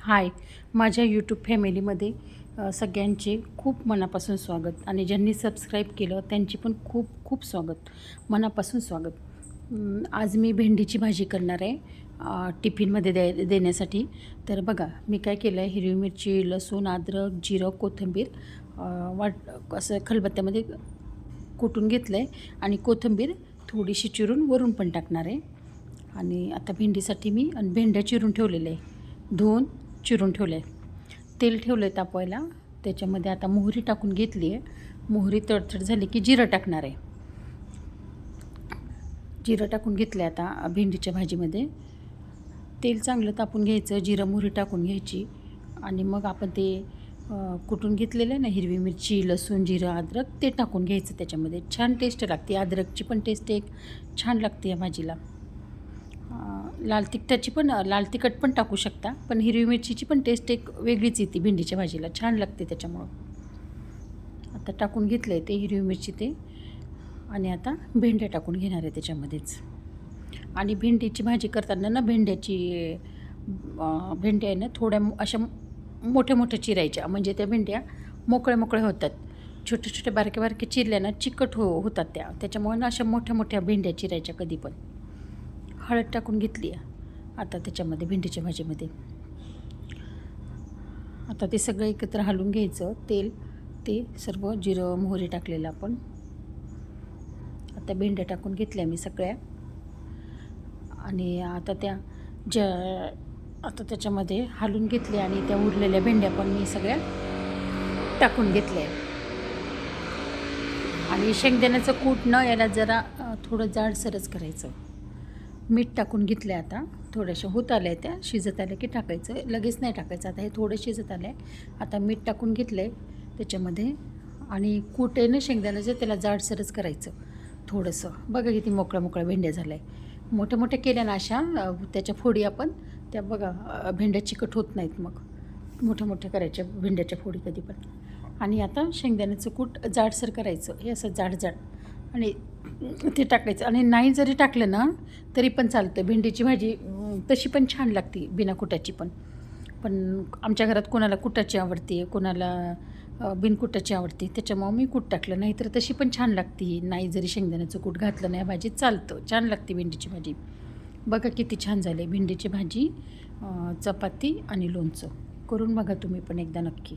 हाय, माझ्या यूट्यूब फॅमिलीमध्ये सगळ्यांचे खूप मनापासून स्वागत आणि ज्यांनी सबस्क्राईब केलं त्यांची पण खूप खूप स्वागत, मनापासून स्वागत. आज मी भेंडीची भाजी करणार आहे टिफिनमध्ये देण्यासाठी. तर बघा, मी काय केलं आहे, हिरवी मिरची, लसूण, अद्रक, जिरं, कोथिंबीर असं खलबत्त्यामध्ये कुटून घेतलं आहे आणि कोथिंबीर थोडीशी चिरून वरून पण टाकणार आहे. आणि आता भेंडीसाठी मी भेंड्या चिरून ठेवलेले आहे, धुवून चिरून ठेवलं आहे. तेल ठेवलं आहे तापवायला. त्याच्यामध्ये आता मोहरी टाकून घेतली आहे. मोहरी तडतड झाली की जिरं टाकणार आहे. जिरं टाकून घेतलं आहे आता भेंडीच्या भाजीमध्ये. तेल चांगलं तापून घ्यायचं, जिरं मोहरी टाकून घ्यायची आणि मग आपण ते कुटून घेतलेलं आहे ना, हिरवी मिरची, लसूण, जिरं, अद्रक, ते टाकून घ्यायचं. त्याच्यामध्ये छान टेस्ट लागते. अद्रकची पण टेस्ट एक छान लागते या भाजीला. लाल तिखट पण टाकू शकता, पण हिरवी मिरचीची पण टेस्ट एक वेगळीच येते भेंडीच्या भाजीला, छान लागते त्याच्यामुळं. आता टाकून घेतलं आहे ते हिरवी मिरची ते, आणि आता भेंड्या टाकून घेणार आहे त्याच्यामध्येच. आणि भेंडीची भाजी करताना ना, भेंड्या आहे ना, थोड्या अशा मोठ्या मोठ्या चिरायच्या, म्हणजे त्या भेंड्या मोकळ्या होतात. छोट्या छोट्या बारक्या बारक्या चिरल्या ना चिकट होतात त्याच्यामुळे ना अशा मोठ्या मोठ्या भेंड्या चिरायच्या कधी पण. हळद टाकून घेतली आहे आता त्याच्यामध्ये, भेंडीच्या भाजीमध्ये. आता ते सगळं एकत्र हलवून घ्यायचं. तेल, ते सर्व जिरं मोहरी टाकलेलं आपण. आता भेंड्या टाकून घेतल्या मी सगळ्या. आणि आता आता त्याच्यामध्ये हलवून घेतले आणि त्या उरलेल्या भेंड्या पण मी सगळ्या टाकून घेतल्या. आणि शेंगदाण्याचं कूट न याला जरा थोडं जाडसरच करायचं. मीठ टाकून घेतलं आहे आता. थोड्याशा होत आल्या त्या, शिजत आल्या की टाकायचं, लगेच नाही टाकायचं. आता हे थोडं शिजत आलं आहे. आता मीठ टाकून घेतलं आहे त्याच्यामध्ये. आणि कूट आहे ना शेंगदाण्याचं, त्याला जाडसरच करायचं थोडंसं. बघा किती मोकळ्या भेंड्या झाल्या आहे. मोठ्या मोठ्या केल्या ना अशा, त्याच्या फोडी आपण त्या बघा, भेंड्या चिकट होत नाहीत. मग मोठ्या करायच्या भेंड्याच्या फोडी कधी पण. आणि आता शेंगदाण्याचं कूट जाडसर करायचं, हे असं जाड आणि ते टाकायचं. आणि नाही जरी टाकलं ना तरी पण चालतं. भेंडीची भाजी तशी पण छान लागते बिना कुटाची पण. आमच्या घरात कोणाला कुटाची आवडते, कोणाला बिनकुटाची आवडते, त्याच्यामुळं मी कूट टाकलं. नाही तर तशी पण छान लागते, नाही जरी शेंगदाण्याचं कूट घातलं नाही भाजीत चालतं, छान लागते भेंडीची भाजी. बघा किती छान झाली भेंडीची भाजी. चपाती आणि लोणचं करून बघा तुम्ही पण एकदा नक्की.